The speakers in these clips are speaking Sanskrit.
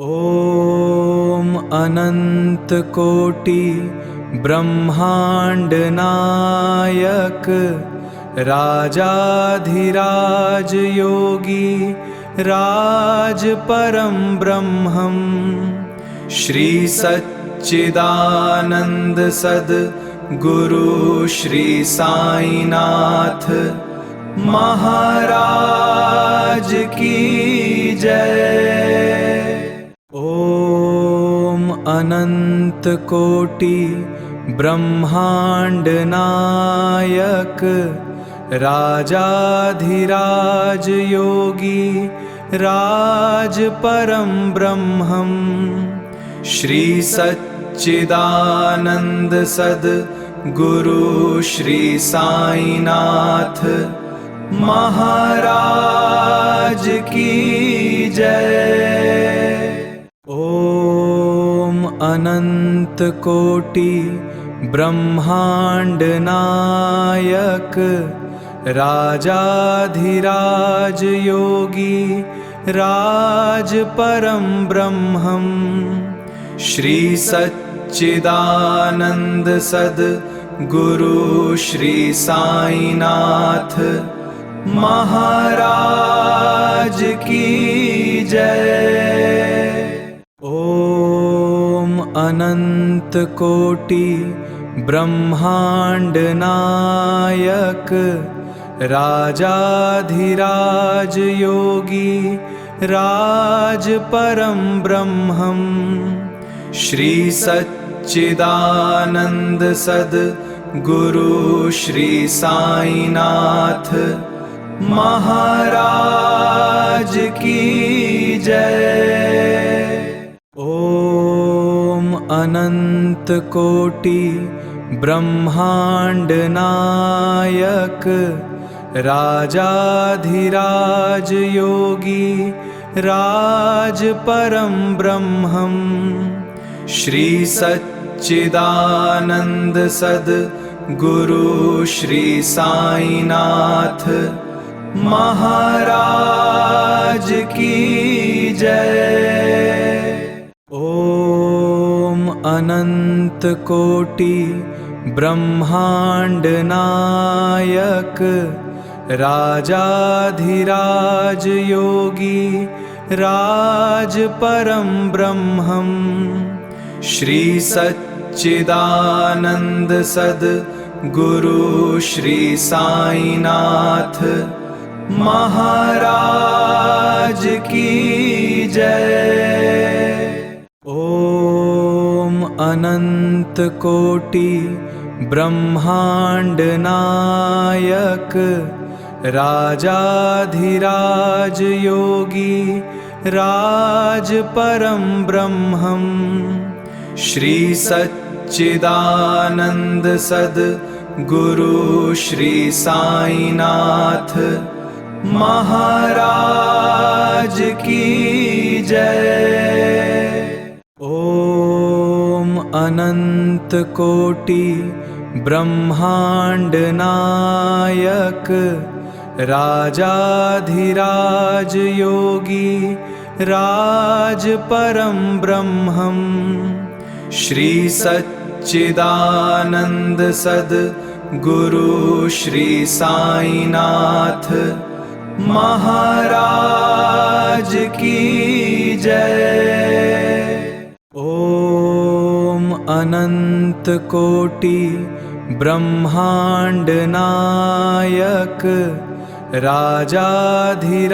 ॐ अनंत कोटि ब्रह्मांड नायक राजाधिराज योगी राज परम ब्रह्मं श्री सच्चिदानंद सद गुरु श्री साईनाथ महाराज की जय। ॐ अनंत कोटि ब्रह्मांड नायक राजाधिराज योगी राज परम ब्रह्मं श्री सच्चिदानंद सद गुरु श्री साईनाथ महाराज की जय। ॐ अनंत कोटि ब्रह्मांड नायक राजाधिराज योगी राज परम ब्रह्मं श्री सच्चिदानंद सद गुरु श्री साईनाथ महाराज की जय। ॐ अनंत कोटि ब्रह्मांड नायक राजाधिराज योगी राज परम ब्रह्मं श्री सच्चिदानंद सद गुरु श्री साईनाथ महाराज की जय। ॐ अनंत कोटि ब्रह्मांड नायक राजाधिराज योगी राज परम ब्रह्मं श्री सच्चिदानंद सद गुरु श्री साईनाथ महाराज की जय। ॐ अनंत कोटि ब्रह्मांड नायक राजाधिराज योगी राज परम ब्रह्मं श्री सच्चिदानंद सद गुरु श्री साईनाथ महाराज की जय। ॐ अनंत कोटि ब्रह्मांड नायक राजाधिराज योगी राज परम ब्रह्मं श्री सच्चिदानंद सद गुरु श्री साईनाथ महाराज की जय। ॐ अनंत कोटि ब्रह्मांड नायक राजाधिराज योगी राज परम ब्रह्मं श्री सच्चिदानंद सद गुरु श्री साईनाथ महाराज की जय। ॐ अनंत कोटि ब्रह्मांड नायक राजाधिराज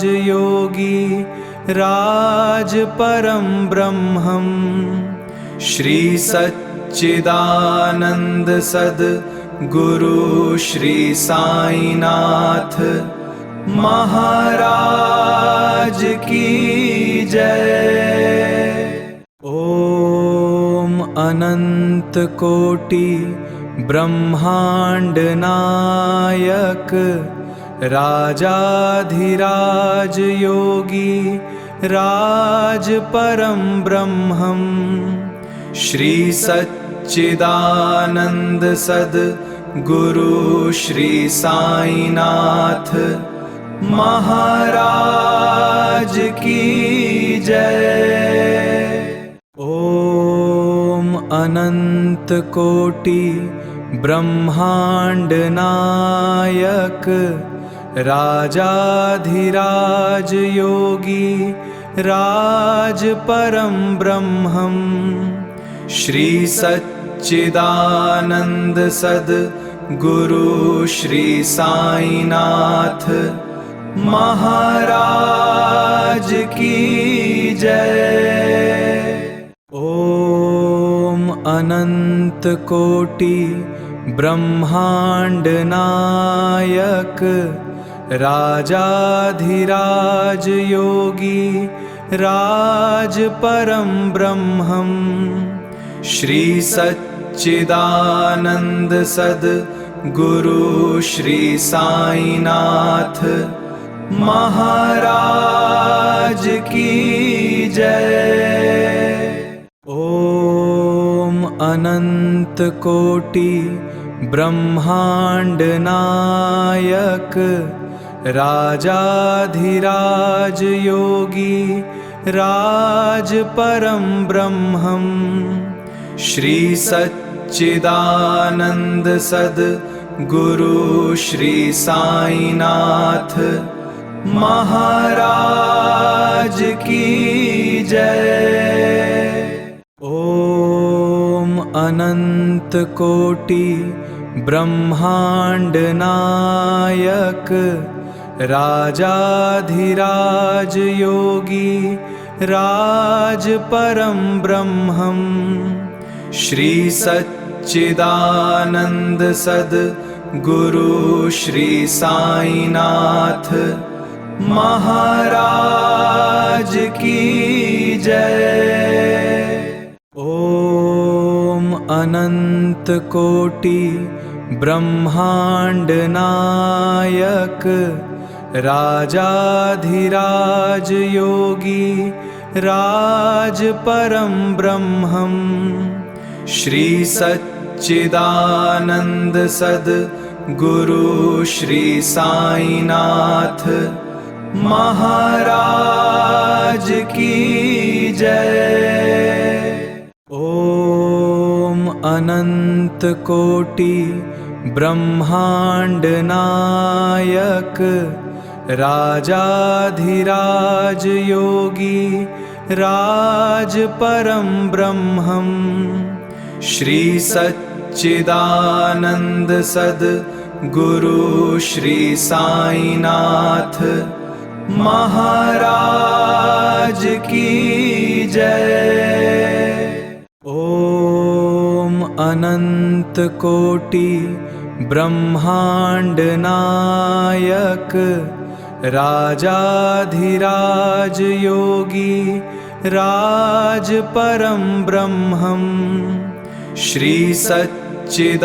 योगी राज परम ब्रह्मं श्री सच्चिदानंद सद गुरु श्री साईनाथ महाराज की जय। ॐ अनंत कोटि ब्रह्मांड नायक राजाधिराज योगी राज परम ब्रह्मं श्री सच्चिदानंद सद गुरु श्री साईनाथ महाराज की जय। ओम अनंत कोटि ब्रह्मांड नायक राजाधिराज योगी राज परम ब्रह्मं श्री सच्चिदानंद सद गुरु श्री साईनाथ महाराज की जय। ओम अनंत कोटि ब्रह्मांड नायक राजाधिराज योगी राज परम ब्रह्मं श्री सच्चिदानंद सद गुरु श्री साईनाथ महाराज की जय। ओम अनंत कोटि ब्रह्मांड नायक राजाधिराज योगी राज परम ब्रह्मं श्री सच्चिदानंद सद गुरु श्री साईनाथ महाराज की जय। ओम अनंत कोटि ब्रह्मांड नायक राजाधिराज योगी राज परम ब्रह्मं श्री सच्चिदानंद सद गुरु श्री साईनाथ महाराज की जय। ओम अनंत कोटि ब्रह्मांड नायक राजाधिराज योगी राज परम ब्रह्मं श्री सच्चिदानंद सद गुरु श्री साईनाथ महाराज की जय। ओम अनंत कोटि ब्रह्मांड नायक राजाधिराज योगी राज परम ब्रह्मं श्री सच्चिदानंद सद गुरु श्री साईनाथ महाराज की जय। ओम अनंत कोटि ब्रह्मांड नायक राजाधिराज योगी राज परम ब्रह्मं श्री सच्चिदानंद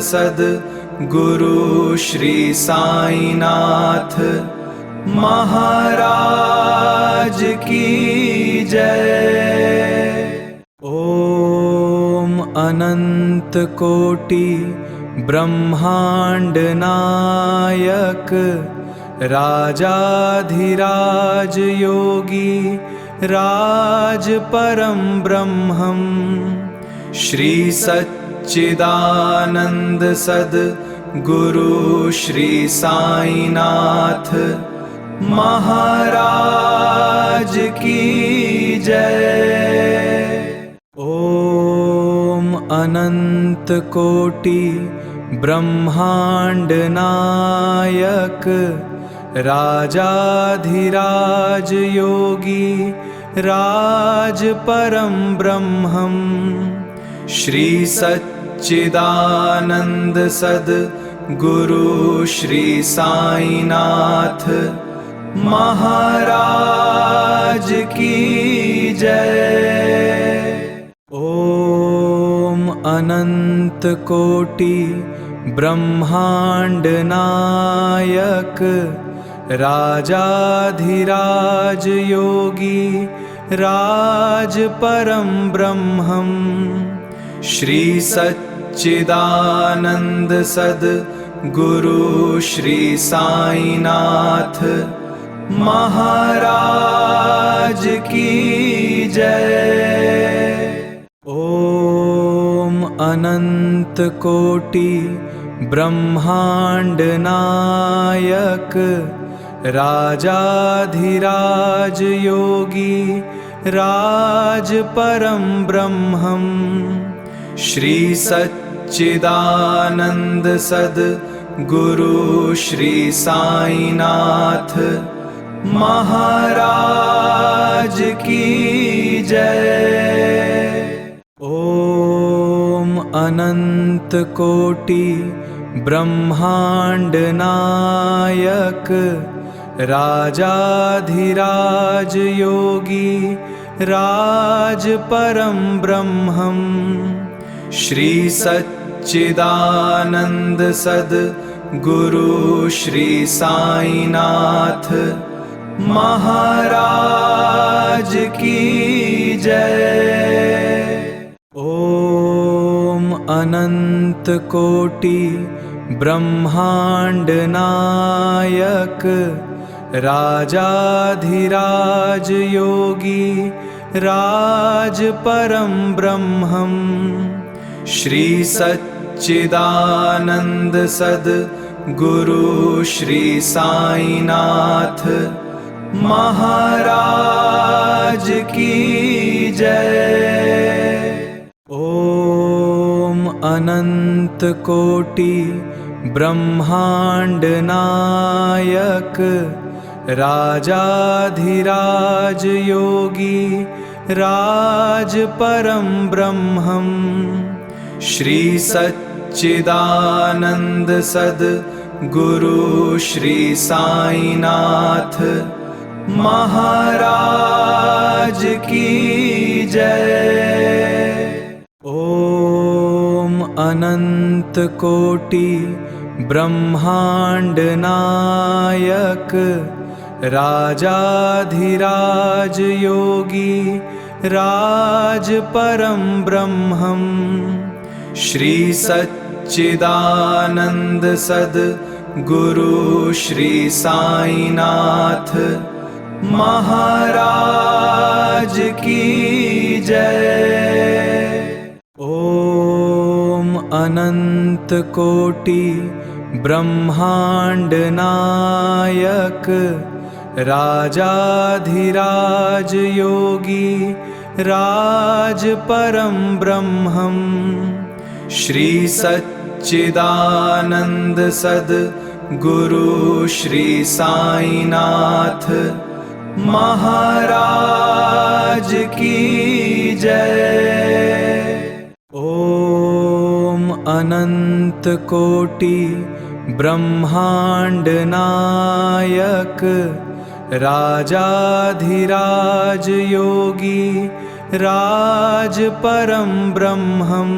सद गुरु श्री साईनाथ महाराज की जय। ओम अनंत कोटि ब्रह्मांड नायक राजाधिराज योगी राज परम ब्रह्मं श्री सच्चिदानंद सद गुरु श्री साईनाथ महाराज की जय। ओम अनंत कोटि ब्रह्मांड नायक राजाधिराज योगी राज परम ब्रह्मं श्री सच्चिदानंद सद गुरु श्री साईनाथ महाराज की जय। ओम अनंत कोटि ब्रह्मांड नायक राजाधिराज योगी राज परम ब्रह्मं श्री सच्चिदानंद सद गुरु श्री साईनाथ महाराज की जय। ओम अनंत कोटि ब्रह्मांड नायक राजाधिराज योगी राज परम ब्रह्मं श्री सच्चिदानंद सद गुरु श्री साईनाथ महाराज की जय। ओम अनंत कोटि ब्रह्मांड नायक राजाधिराज योगी राज परम ब्रह्मं श्री सच्चिदानंद सद गुरु श्री साईनाथ महाराज की जय। ओम अनंत कोटि ब्रह्मांड नायक राजाधिराज योगी राज परम ब्रह्मं श्री सच्चिदानंद सद गुरु श्री साईनाथ महाराज की जय। ओम अनंत कोटि ब्रह्मांड नायक राजाधिराज योगी राज परम ब्रह्मं श्री सच्चिदानंद सद गुरु श्री साईनाथ महाराज की जय। ओम अनंत कोटि ब्रह्मांड नायक राजाधिराज योगी राज परम ब्रह्मं श्री सच्चिदानंद सद गुरु श्री साईनाथ महाराज की जय। ओम अनंत कोटि ब्रह्मांड नायक राजाधिराज योगी राज परम ब्रह्मं श्री सच्चिदानंद सद गुरु श्री साईनाथ महाराज की जय। ओम अनंत कोटि ब्रह्मांड नायक राजाधिराज योगी राज परम ब्रह्मं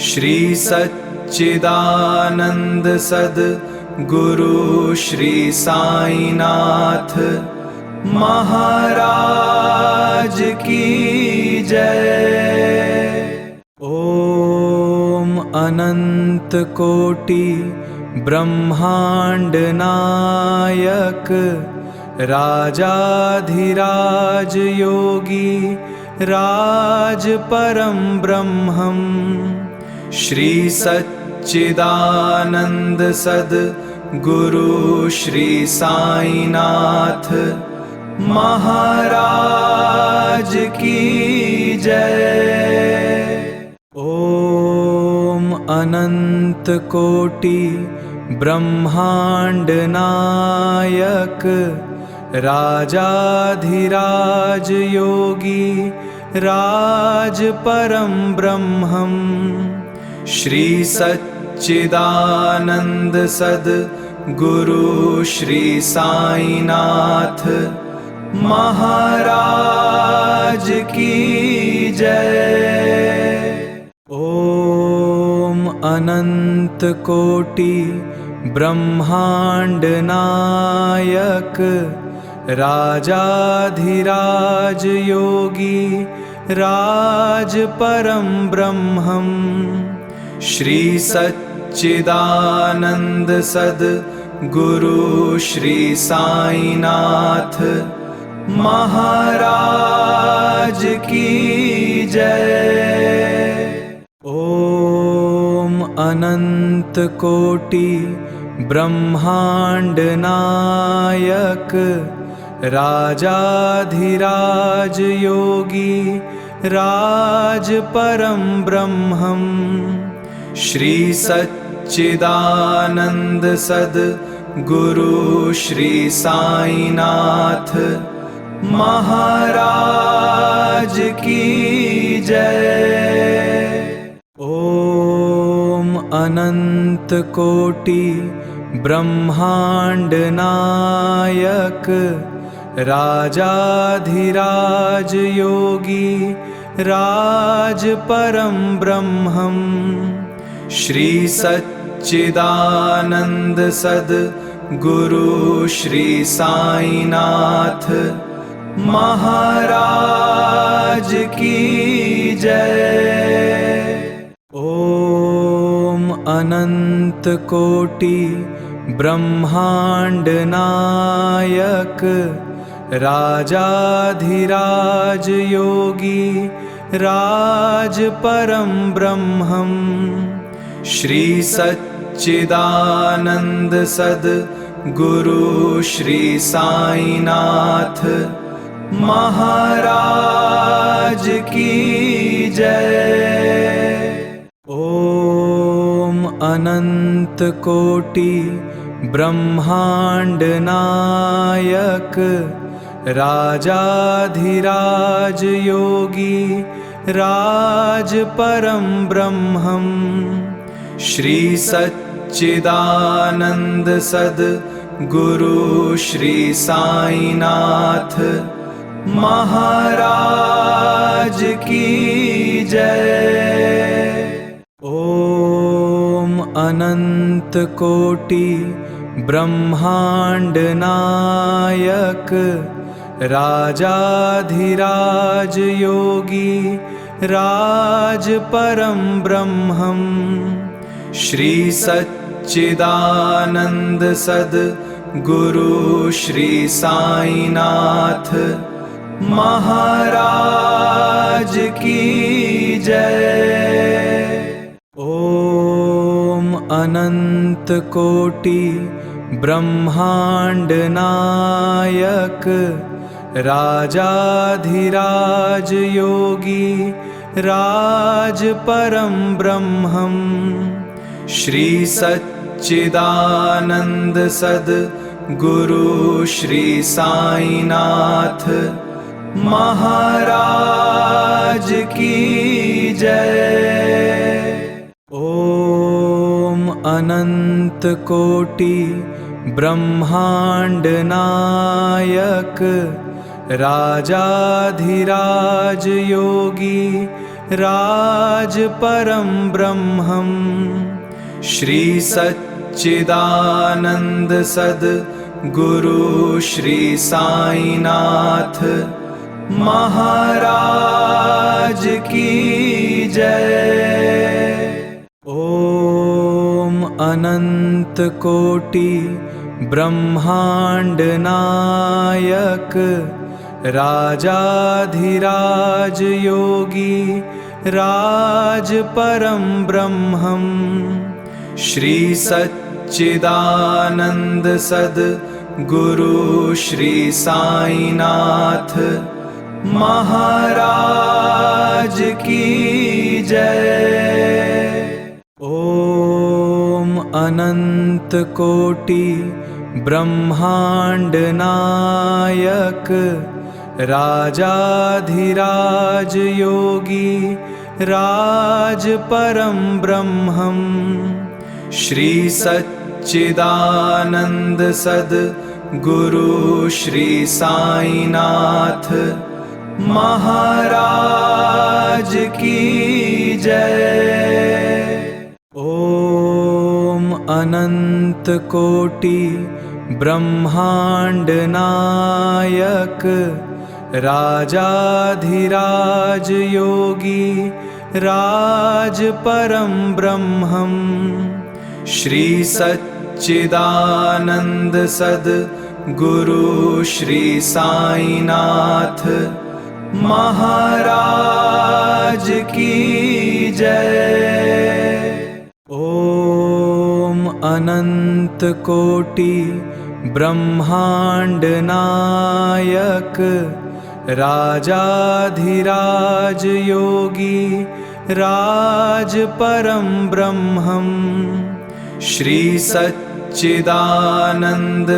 श्री सच्चिदानंद सद गुरु श्री साईनाथ महाराज की जय। ओम अनंत कोटि ब्रह्मांड नायक राजाधिराज योगी राज परम ब्रह्मं श्री सच्चिदानंद सद गुरु श्री साईनाथ महाराज की जय। ओम अनंत कोटि ब्रह्मांड नायक राजाधिराज योगी राज परम ब्रह्मं श्री सच्चिदानंद सद गुरु श्री साईनाथ महाराज की जय। ओम अनंत कोटि ब्रह्मांड नायक राजाधिराज योगी राज परम ब्रह्मं श्री सच्चिदानंद सच्चिदानंद सद्गुरु श्री साईनाथ महाराज की जय। ओम अनंत कोटि ब्रह्मांड नायक राजाधिराज योगी राज परम ब्रह्मं श्री सच्चिदानंद सद्गुरु श्री साईनाथ महाराज की जय। ओम अनंत कोटि ब्रह्मांड नायक राजाधिराज योगी राज परम ब्रह्मं श्री सच्चिदानंद सद्गुरु श्री साईनाथ महाराज की जय। ओम अनंत कोटि ब्रह्मांड नायक राजाधिराज योगी राज परम ब्रह्मं श्री सच्चिदानंद सद्गुरु श्री साईनाथ महाराज की जय। ओम अनंत कोटि ब्रह्मांड नायक राजाधिराज योगी राज परम ब्रह्मं श्री सच्चिदानंद सद्गुरु श्री साईनाथ महाराज की जय। ओम अनंत कोटि ब्रह्मांड नायक राजाधिराज योगी राज परम ब्रह्मं श्री सच्चिदानंद सद्गुरु श्री साईनाथ महाराज की जय। ओम अनंत कोटि ब्रह्मांड नायक राजाधिराज योगी राज परम ब्रह्मं श्री सच्चिदानंद सद्गुरु श्री साईनाथ महाराज की जय। ओम अनंत कोटि ब्रह्मांड नायक राजाधिराज योगी राज परम ब्रह्मं श्री सच्चिदानंद सद्गुरु श्री साईनाथ महाराज की जय। ओम अनंत कोटि ब्रह्मांड नायक राजाधिराज योगी राज परम ब्रह्मं श्री सच्चिदानंद सद्गुरु श्री साईनाथ महाराज की जय। ओम अनंत कोटि ब्रह्मांड नायक राजाधिराज योगी राज परम ब्रह्मं श्री सच्चिदानंद सद्गुरु श्री साईनाथ महाराज की जय। ओम अनंत कोटि ब्रह्मांड नायक राजाधिराज योगी राज परम ब्रह्मं श्री सच्चिदानंद सद्गुरु श्री साईनाथ महाराज की जय। ओम अनंत कोटि ब्रह्मांड नायक राजाधिराज योगी राज परम ब्रह्मं श्री सच्चिदानंद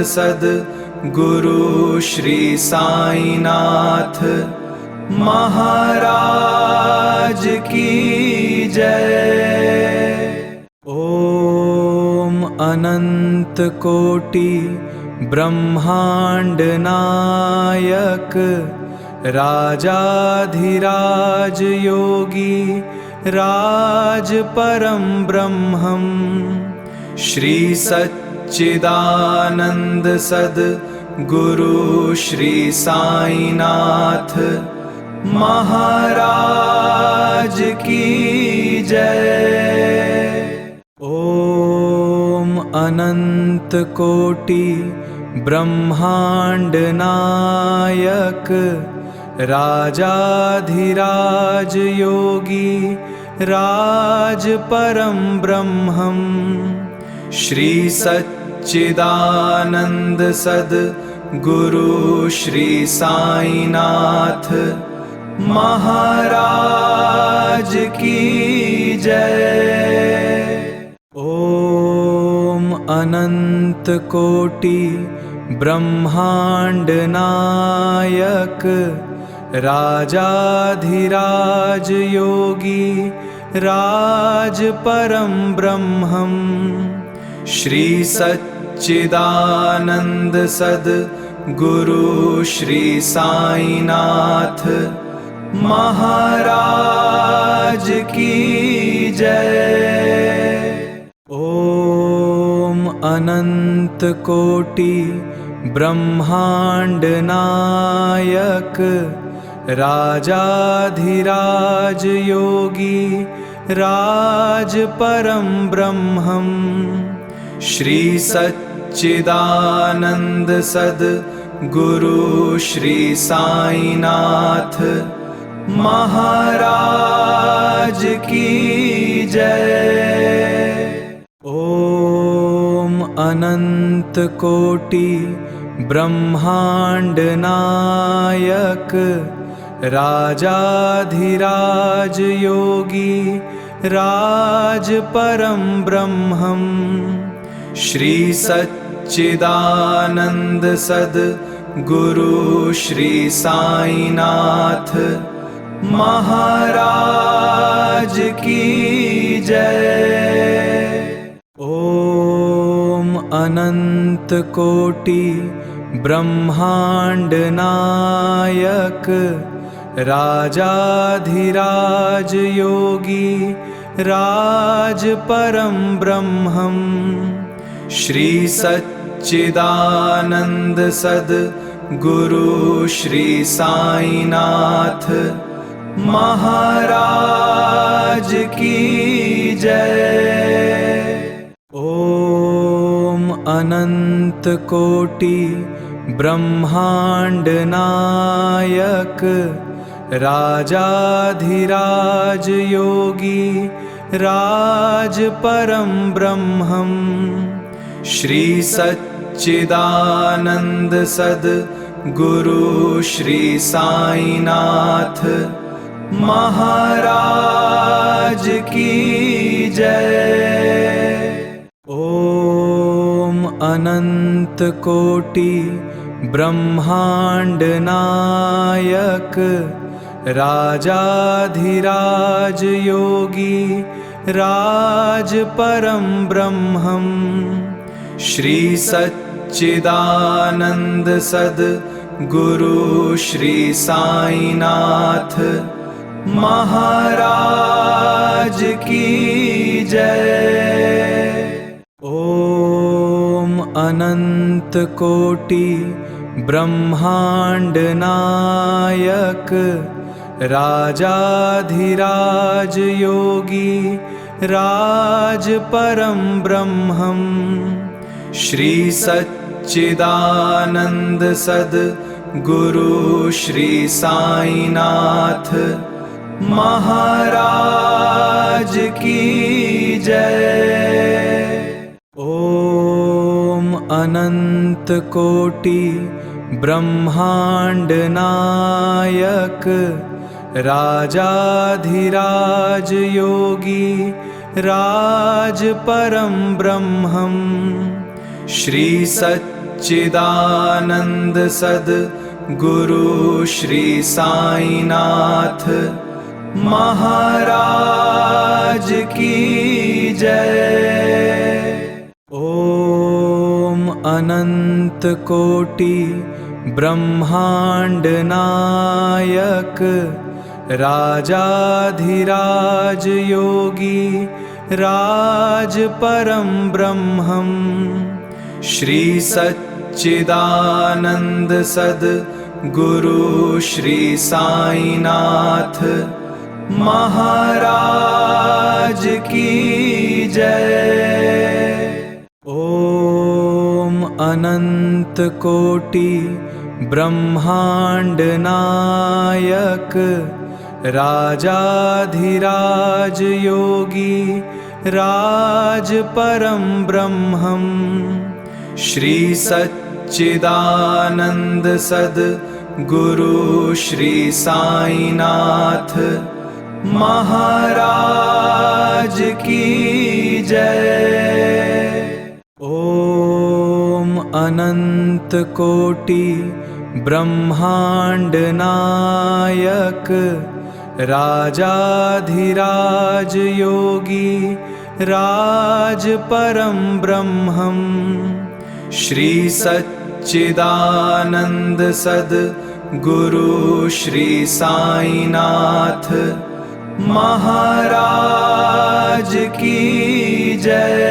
सद्गुरु श्री साईनाथ महाराज की जय। ओम अनंत कोटि ब्रह्मांड नायक राजाधिराज योगी राज परम ब्रह्मं श्री सच्चिदानंद सद्गुरु श्री साईनाथ महाराज की जय। ओम अनंत कोटि ब्रह्मांड नायक राजाधिराज योगी राज परम ब्रह्मं श्री सच्चिदानंद सद्गुरु श्री साईनाथ महाराज की जय। ओम अनंत कोटि ब्रह्मांड नायक राजाधिराज योगी राज परम ब्रह्मं श्री सच्चिदानंद सद्गुरु श्री साईनाथ महाराज की जय। ओम अनंत कोटि ब्रह्मांड नायक राजाधिराज योगी राज परम ब्रह्मं श्री सच्चिदानंद सद्गुरु श्री साईनाथ महाराज की जय। ओम अनंत कोटि ब्रह्मांड नायक राजाधिराज योगी राज परम ब्रह्मं श्री सच्चिदानंद सद्गुरु श्री साईनाथ महाराज की जय। ओम अनंत कोटि ब्रह्मांड नायक राजाधिराज योगी राज परम ब्रह्मं श्री सच्चिदानंद सद्गुरु श्री साईनाथ महाराज की जय। ओम अनंत कोटि ब्रह्मांड नायक राजाधिराज योगी राज परम ब्रह्मं श्री सच्चिदानंद सद्गुरु श्री साईनाथ महाराज की जय। ओम अनंत कोटि ब्रह्मांड नायक राजाधिराज योगी राज परम ब्रह्मं श्री सच्चिदानंद सद्गुरु श्री साईनाथ महाराज की जय। ओम अनंत कोटि ब्रह्मांड नायक राजाधिराज योगी राज परं ब्रह्मम् श्री सच्चिदानंद सद गुरु श्री साईनाथ महाराज की जय। ओम अनंत कोटि ब्रह्मांड नायक राजाधिराज योगी राज परं ब्रह्मम् श्री सच्चिदानंद सद गुरु श्री साईनाथ महाराज की जय। ओम अनंत कोटि ब्रह्मांड नायक राजाधिराज योगी राज परं ब्रह्मम् श्री सच्चिदानंद सद गुरु श्री साईनाथ महाराज की जय। ओम अनंत कोटि ब्रह्मांड नायक राजाधिराज योगी राज परं ब्रह्मम् श्री सच्चिदानंद सद गुरु श्री साईनाथ महाराज की जय। ओम अनंत कोटि ब्रह्मांड नायक राजाधिराज योगी राज परं ब्रह्मम् श्री सच्चिदानंद सद गुरु श्री साईनाथ महाराज की जय।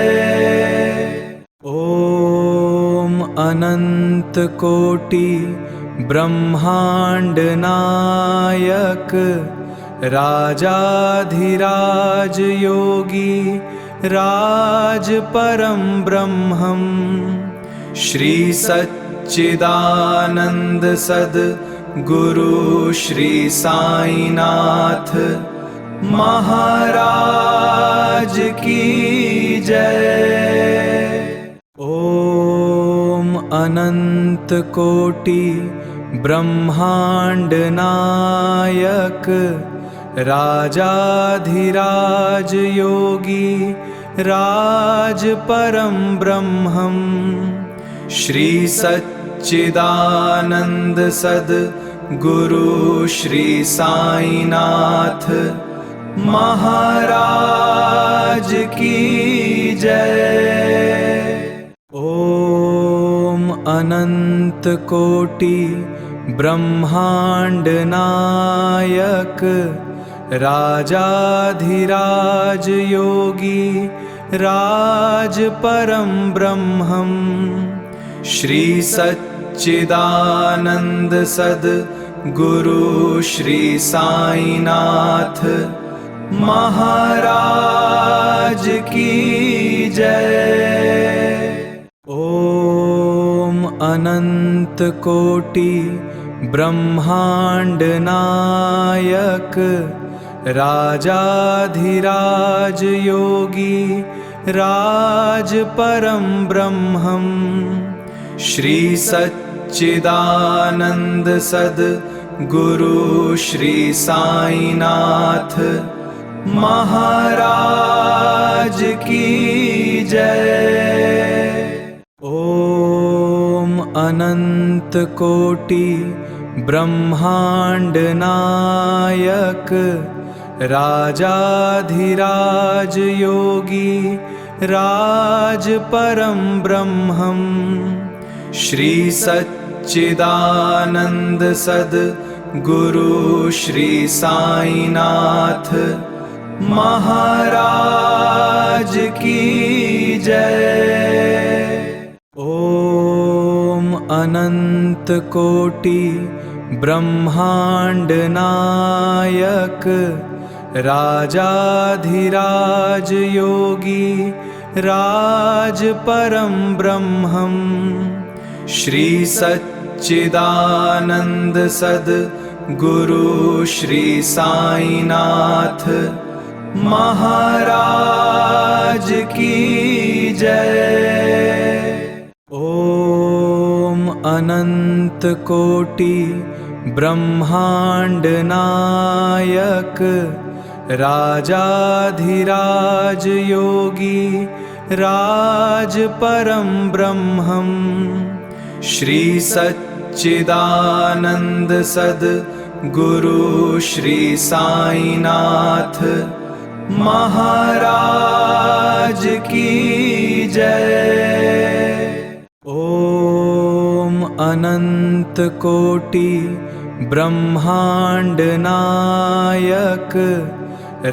ओम अनंत कोटि ब्रह्मांड नायक राजाधिराज योगी राज परं ब्रह्मम् श्री सच्चिदानंद सद गुरु श्री साईनाथ महाराज की जय। ओम अनंत कोटि ब्रह्मांड नायक राजाधिराज योगी राज परं ब्रह्मम् श्री सच्चिदानंद सद गुरु श्री साईनाथ महाराज की जय। ओम अनंत कोटि ब्रह्मांड नायक राजाधिराज योगी राज परं ब्रह्मम् श्री सच्चिदानंद सद गुरु श्री साईनाथ महाराज की जय। ओम अनंत कोटि ब्रह्मांड नायक राजाधिराज योगी राज परं ब्रह्मम् श्री सच्चिदानंद सद गुरु श्री साईनाथ महाराज की जय। ओम अनंत कोटि ब्रह्मांड नायक राजाधिराज योगी राज परं ब्रह्मम् श्री सच्चिदानंद सद गुरु श्री साईनाथ महाराज की जय। ओम अनंत कोटि ब्रह्मांड नायक राजाधिराज योगी राज परम ब्रह्मं श्री सच्चिदानंद सद गुरु श्री साईनाथ महाराज की जय। ओम अनंत कोटि ब्रह्मांड नायक राजाधिराज योगी राज परम ब्रह्मं श्री सच्चिदानंद सद गुरु श्री साईनाथ महाराज की जय। ओम अनंत कोटि ब्रह्मांड नायक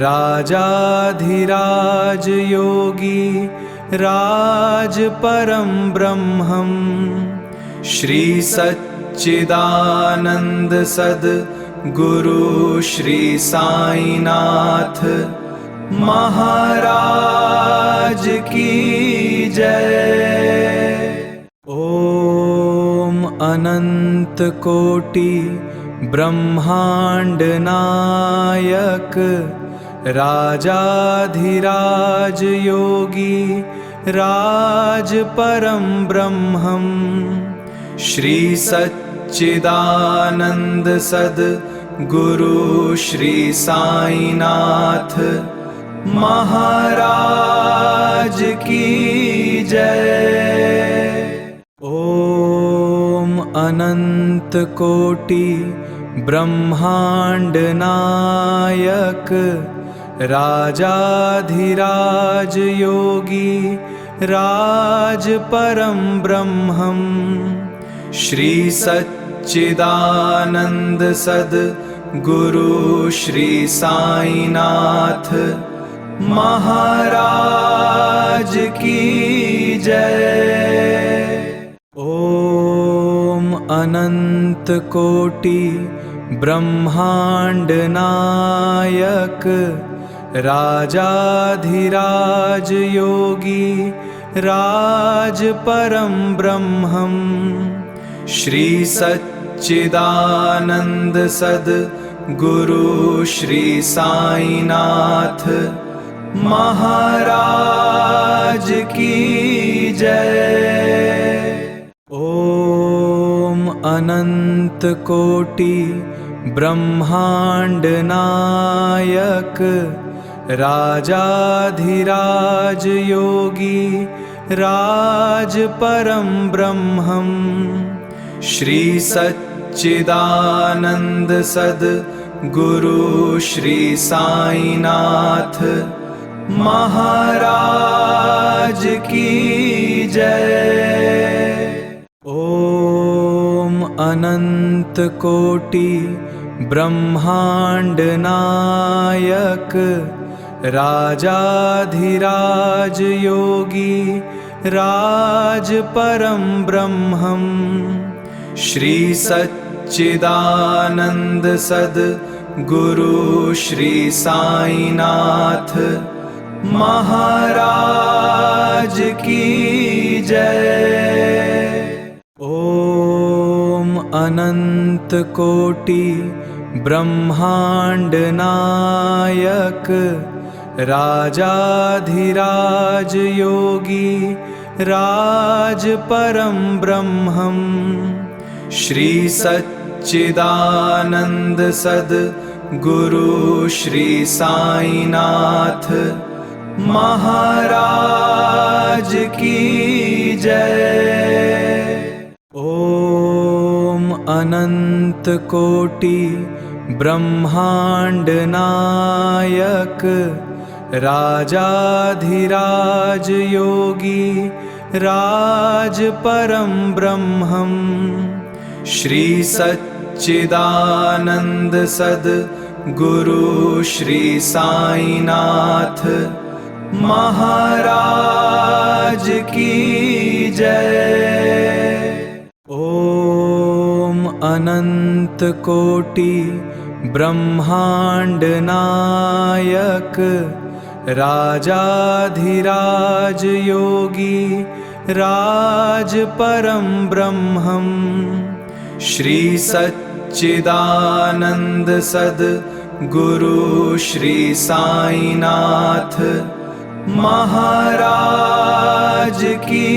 राजाधिराज योगी राज परम ब्रह्मं श्री सच्चिदानंद सद गुरु श्री साईनाथ महाराज की जय। ओम अनंत कोटि ब्रह्मांड नायक राजाधिराज योगी राज परम ब्रह्मं श्री सच्चिदानंद सद गुरु श्री साईनाथ महाराज की जय। ओम अनंत कोटि ब्रह्मांड नायक राजाधिराज योगी राज परम ब्रह्मं श्री सच्चिदानंद सद गुरु श्री साईनाथ महाराज की जय। ओम अनंत कोटि ब्रह्मांड नायक राजाधिराज योगी राज परम ब्रह्मं श्री सच्चिदानंद सद गुरु श्री साईनाथ महाराज की जय। ओम अनंत कोटि ब्रह्मांड नायक राजाधिराज योगी राज परम ब्रह्मं श्री सच्चिदानंद सद गुरु श्री साईनाथ महाराज की जय। ओम अनंत कोटि ब्रह्मांड नायक राजाधिराज योगी राज परम ब्रह्मं श्री सच्चिदानंद सद गुरु श्री साईनाथ महाराज की जय। ओम अनंत कोटि ब्रह्मांड नायक राजाधिराज योगी राज परम ब्रह्मं श्री सच्चिदानंद सद गुरु श्री साईनाथ महाराज की जय। ओम अनंत कोटि ब्रह्मांड नायक राजाधिराज योगी राज परम ब्रह्मं श्री सच्चिदानंद सद गुरु श्री साईनाथ महाराज की जय। ओम अनंत कोटि ब्रह्मांड नायक राजाधिराज योगी राज परम ब्रह्मम् श्री सच्चिदानंद सद गुरु श्री साईनाथ महाराज की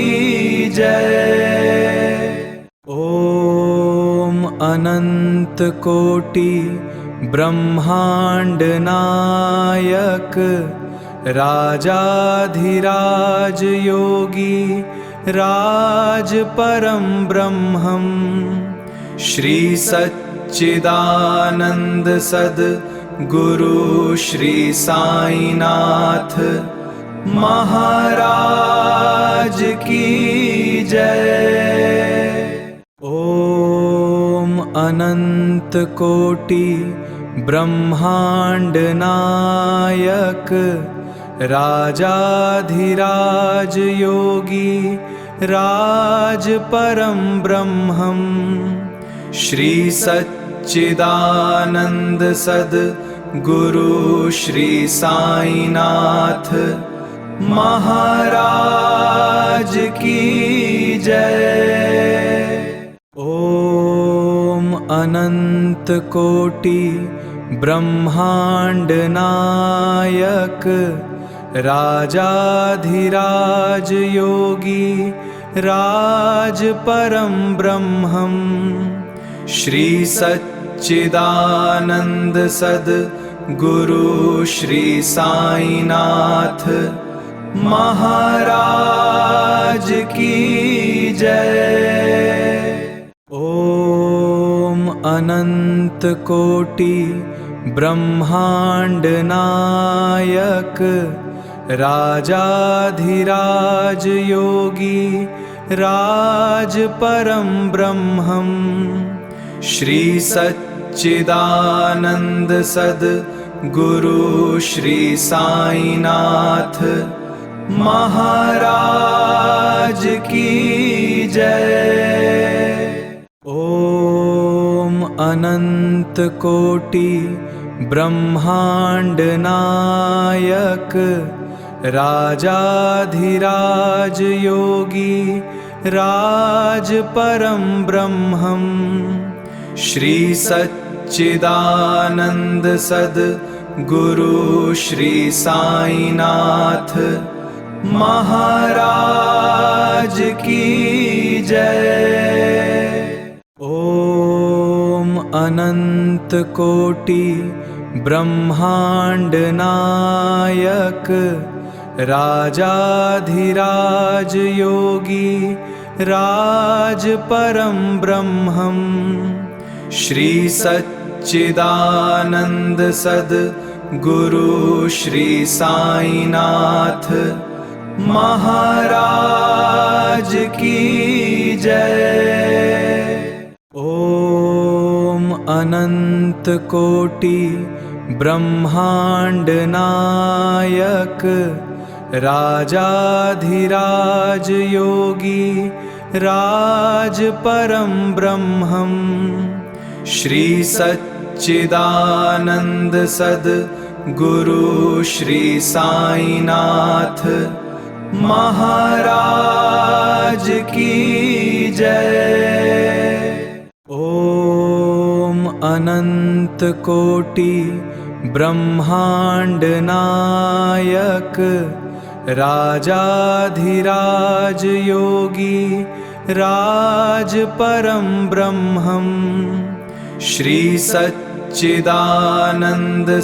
जय। ओम अनंत कोटि ब्रह्मांड नायक राजाधिराज योगी राज परम ब्रह्मम् श्री सच्चिदानंद सद गुरु श्री साईनाथ महाराज की जय। ओम अनंत कोटि ब्रह्मांड नायक राजाधिराज योगी राज परम ब्रह्मम् श्री सच्चिदानंद सद गुरु श्री साईनाथ महाराज की जय। ओम अनंत कोटि ब्रह्मांड नायक राजाधिराज योगी राज परम ब्रह्मम् श्री सच्चिदानंद सद गुरु श्री साईनाथ महाराज की जय। ओम अनंत कोटि ब्रह्मांड नायक राजाधिराज योगी राज परम ब्रह्मम् श्री सच्चिदानंद सद गुरु श्री साईनाथ महाराज की जय। ओम अनंत कोटि ब्रह्मांड नायक राजाधिराज योगी राज परम ब्रह्मम् श्री सच्चिदानंद सद गुरु श्री साईनाथ महाराज की जय। ओम अनंत कोटि ब्रह्मांड नायक राजाधिराज योगी राज परम ब्रह्मम् श्री सच्चिदानंद सद गुरु श्री साईनाथ महाराज की जय। ओम अनंत कोटि ब्रह्मांड नायक राजाधिराज योगी राज परम ब्रह्मम् श्री सच्चिदानंद सद गुरु श्री साईनाथ महाराज की जय। ओम अनंत कोटि ब्रह्मांड नायक राजाधिराज योगी राज परम ब्रह्मम् श्री सच्चिदानंद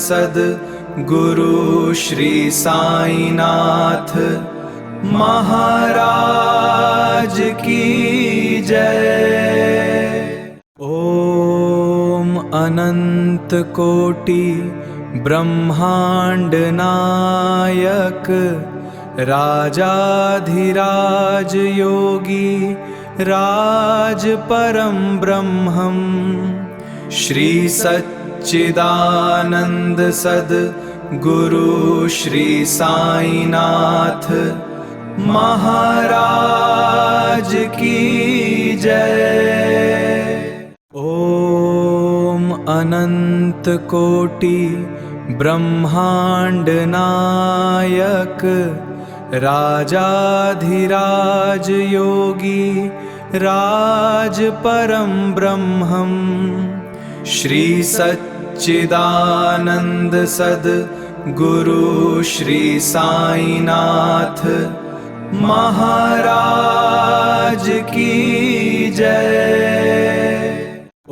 सद गुरु श्री साईनाथ महाराज की जय। ओम अनंत कोटि ब्रह्मांड नायक राजाधिराज योगी राज परम ब्रह्मम् श्री सच्चिदानंद सद गुरु श्री साईनाथ महाराज की जय। ओम अनंत कोटि ब्रह्मांड नायक राजाधिराज योगी राज परम ब्रह्मं श्री सच्चिदानंद सद गुरु श्री साईनाथ महाराज की जय।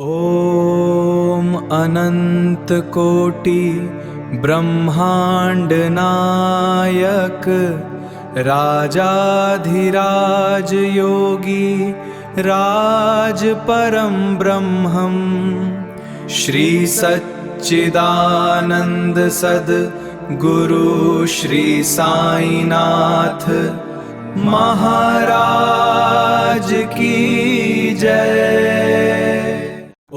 ओम अनंत कोटि ब्रह्मांड नायक राजाधिराज योगी राज परम ब्रह्मं श्री सच्चिदानंद सद गुरु श्री साईनाथ महाराज की जय।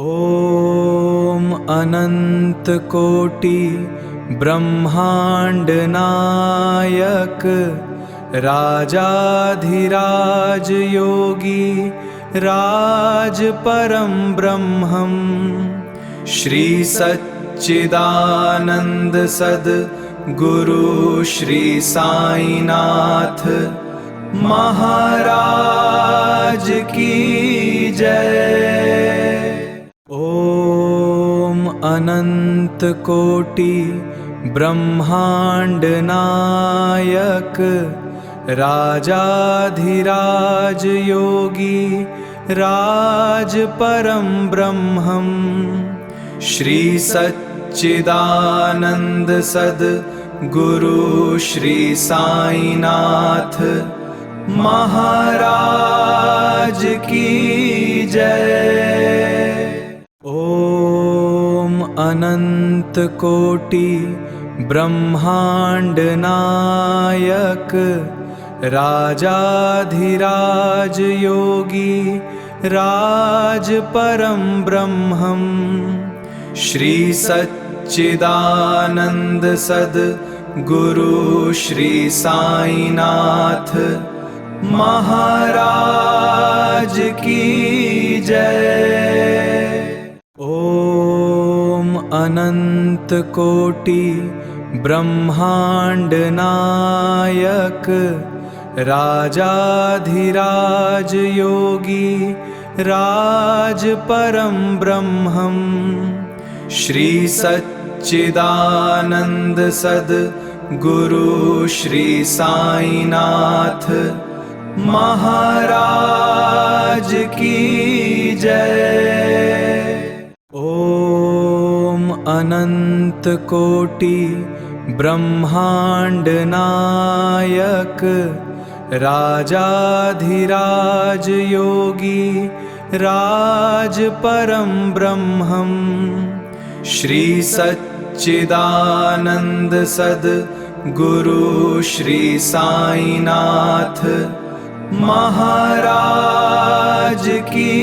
ओम अनंत कोटि ब्रह्मांड नायक राजाधिराज योगी राज परम ब्रह्मं श्री सच्चिदानंद सद गुरु श्री साईनाथ महाराज की जय। ओम अनंत कोटि ब्रह्मांड नायक राजाधिराज योगी राज परम ब्रह्मं श्री सच्चिदानंद सद गुरु श्री साईनाथ महाराज की जय। ओम अनंत कोटि ब्रह्मांड नायक राजाधिराज योगी राज परम ब्रह्मं श्री सच्चिदानंद सद गुरु श्री साईनाथ महाराज की जय। ओम अनंत कोटि ब्रह्मांड नायक राजाधिराज योगी राज परम ब्रह्मं श्री सच्चिदानंद सद गुरु श्री साईनाथ महाराज की जय। ओम अनंत कोटि ब्रह्मांड नायक राजाधिराज योगी राज परम ब्रह्मं श्री सच्चिदानंद सद गुरु श्री साईनाथ महाराज की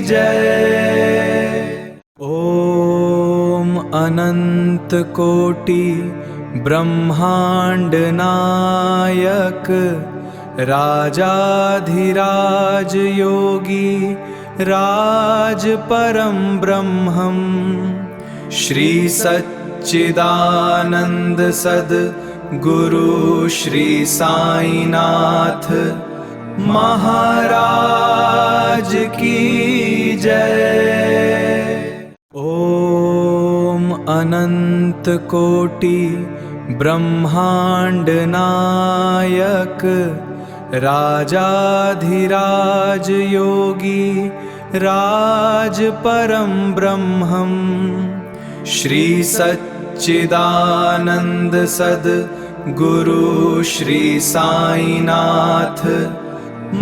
जय। ओम अनंत कोटि ब्रह्मांड नायक राजाधिराज योगी राज परम ब्रह्मं श्री सच्चिदानंद सद गुरु श्री साईनाथ महाराज की जय। ओम अनंत कोटि ब्रह्मांड नायक राजाधिराज योगी राज परम ब्रह्मं श्री सच्चिदानंद सद गुरु श्री साईनाथ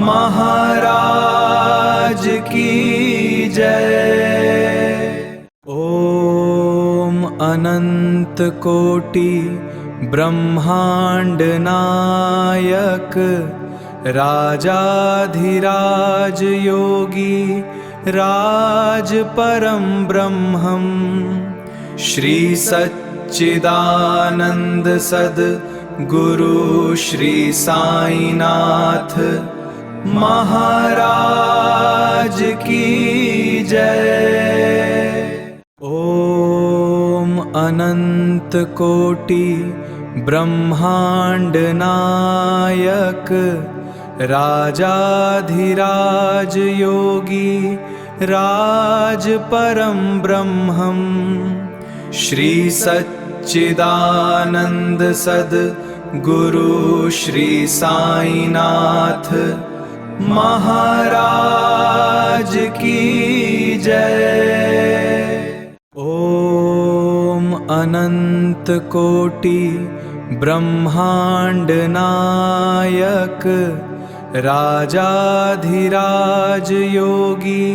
महाराज की जय। ओम अनंत कोटि ब्रह्मांड नायक राजाधिराज योगी राज परम ब्रह्मं श्री सच्चिदानंद सद गुरु श्री साईनाथ महाराज की जय। अनंत कोटि ब्रह्मांड नायक राजाधिराज योगी राज परम ब्रह्मम् श्री सच्चिदानंद सद गुरु श्री साईनाथ महाराज की जय। ओम अनंत कोटि ब्रह्मांड नायक राजाधिराज योगी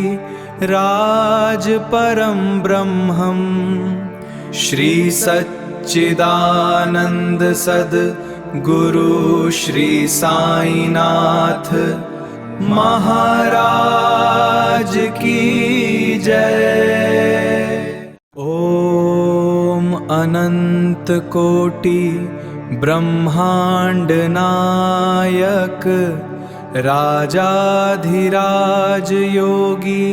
राज परम ब्रह्मम् श्री सच्चिदानंद सद गुरु श्री साईनाथ महाराज की जय। ओम अनंत कोटि ब्रह्मांड नायक राजाधिराज योगी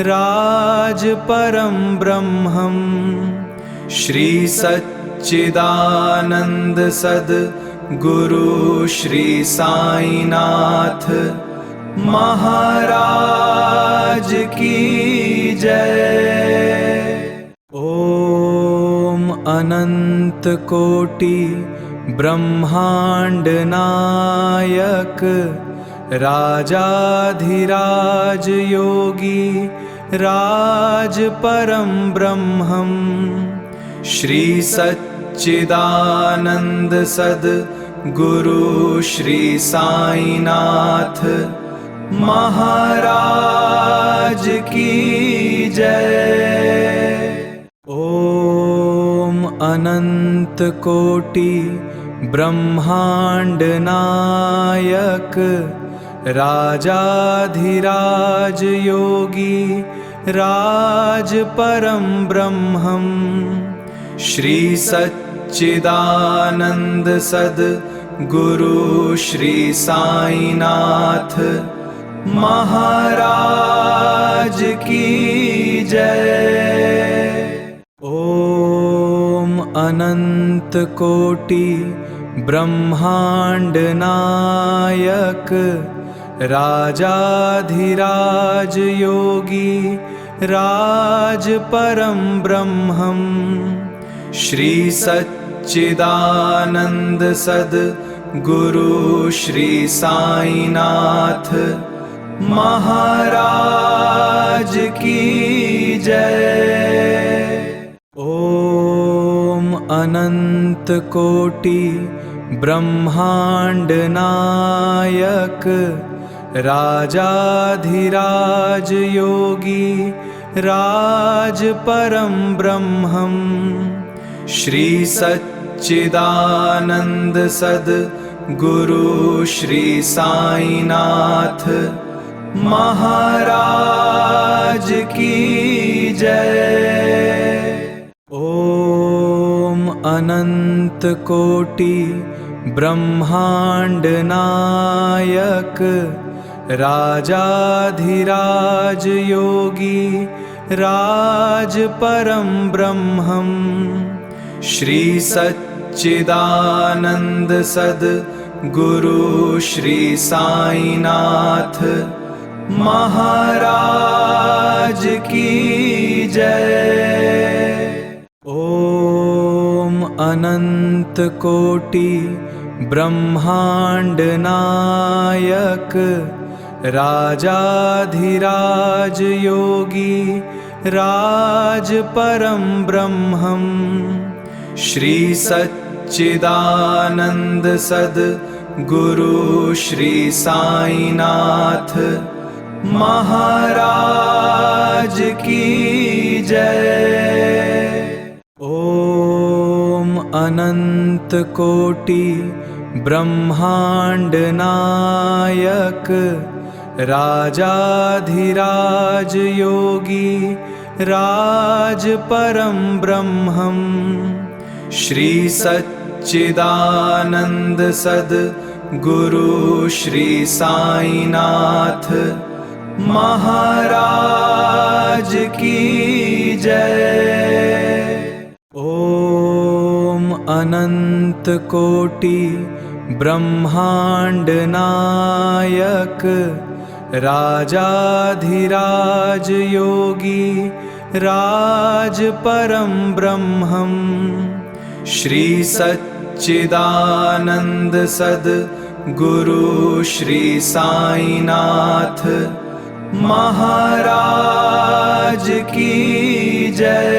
राज परम ब्रह्मम् श्री सच्चिदानंद सद गुरु श्री साईनाथ महाराज की जय। ओम अनंत कोटि ब्रह्मांड नायक राजाधिराज योगी राज परम ब्रह्मम् श्री सच्चिदानंद सद गुरु श्री साईनाथ महाराज की जय। ओम अनंत कोटि ब्रह्मांड नायक राजाधिराज योगी राज परम ब्रह्मम् श्री सच्चिदानंद सद गुरु श्री साईनाथ महाराज की जय। ओम अनंत कोटि ब्रह्मांड नायक राजाधिराज योगी राज परम ब्रह्मम् श्री सच्चिदानंद सद गुरु श्री साईनाथ महाराज की जय। ओम अनंत कोटि ब्रह्मांड नायक राजाधिराज योगी राज परम ब्रह्मम् श्री सच्चिदानंद सद गुरु श्री साईनाथ महाराज की जय। ओम अनंत कोटि ब्रह्मांड नायक राजाधिराज योगी राज परम ब्रह्मम् श्री सच्चिदानंद सद गुरु श्री साईनाथ महाराज की जय। ओम अनंत कोटि ब्रह्मांड नायक राजाधिराज योगी राज परम ब्रह्मम् श्री सच्चिदानंद सद गुरु श्री साईनाथ महाराज की जय। ओम अनंत कोटि ब्रह्मांड नायक राजाधिराज योगी राज परम ब्रह्मम् श्री सच्चिदानंद सद गुरु श्री साईनाथ महाराज की जय। अनंत कोटि ब्रह्मांड नायक राजाधिराज योगी राज परम ब्रह्मं श्री सच्चिदानंद सद गुरु श्री साईनाथ महाराज की जय।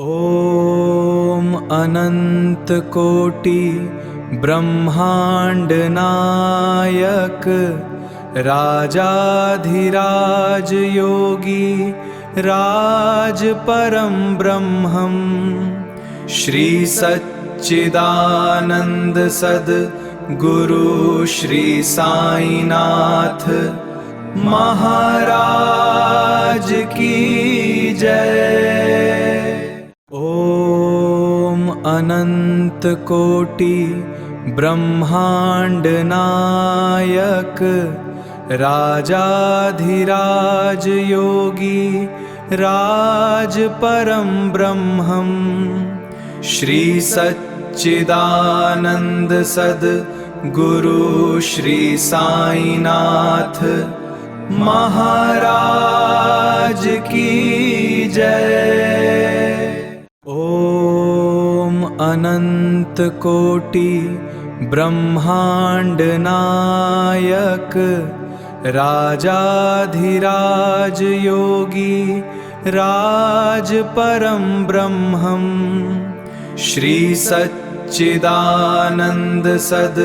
ओम अनंत कोटि ब्रह्मांड नायक राजाधिराज योगी राज परम ब्रह्मं श्री सच्चिदानंद सद गुरु श्री साईनाथ महाराज की जय। ओम अनंत कोटि ब्रह्मांड नायक राजाधिराज योगी राज परम ब्रह्मं श्री सच्चिदानंद सद गुरु श्री साईनाथ महाराज की जय। ओम अनंत कोटि ब्रह्मांड नायक राजाधिराज योगी राज परम ब्रह्मं श्री सच्चिदानंद सद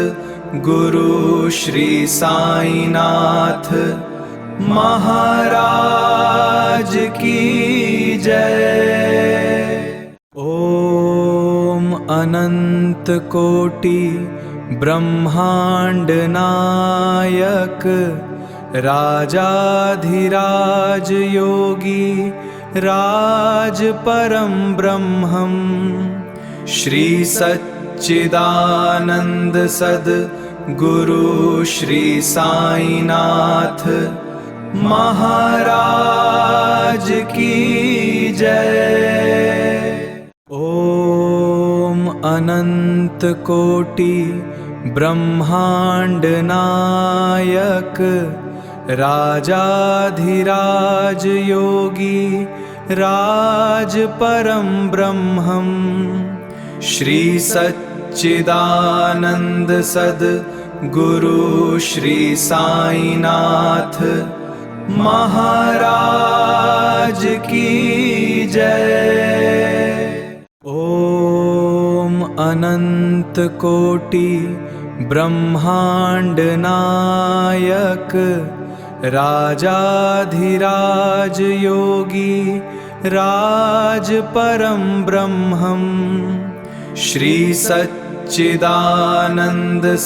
गुरु श्री साईनाथ महाराज की जय। ओम अनंत कोटि ब्रह्मांड नायक राजाधिराज योगी राज परम ब्रह्मं श्री सच्चिदानंद सद गुरु श्री साईनाथ महाराज की जय। ओम अनंत कोटि ब्रह्मांड नायक राजाधिराज योगी राज परम ब्रह्मं श्री सच्चिदानंद सद गुरु श्री साईनाथ महाराज की जय। ओम अनंत कोटि ब्रह्मांड नायक राजाधिराज योगी राज परम ब्रह्मं श्री सच्चिदानंद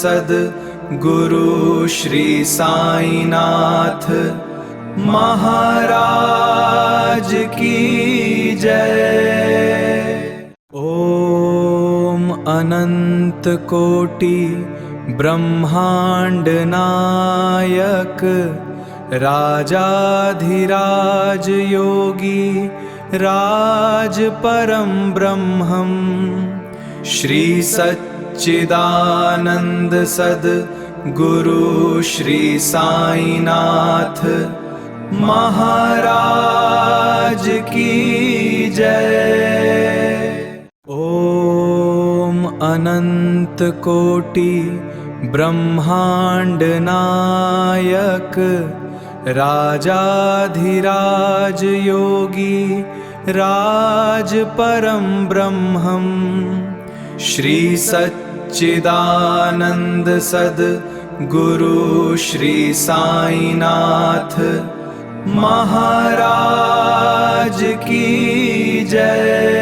सद गुरु श्री साईनाथ महाराज की जय। ओम अनंत कोटि ब्रह्मांड नायक राजाधिराज योगी राज परम ब्रह्मं श्री सच्चिदानंद सद गुरु श्री साईनाथ महाराज की जय। ओम अनंत कोटि ब्रह्मांड नायक राजाधिराज योगी राज परम ब्रह्मं श्री सच्चिदानंद सद गुरु श्री साईनाथ महाराज की जय।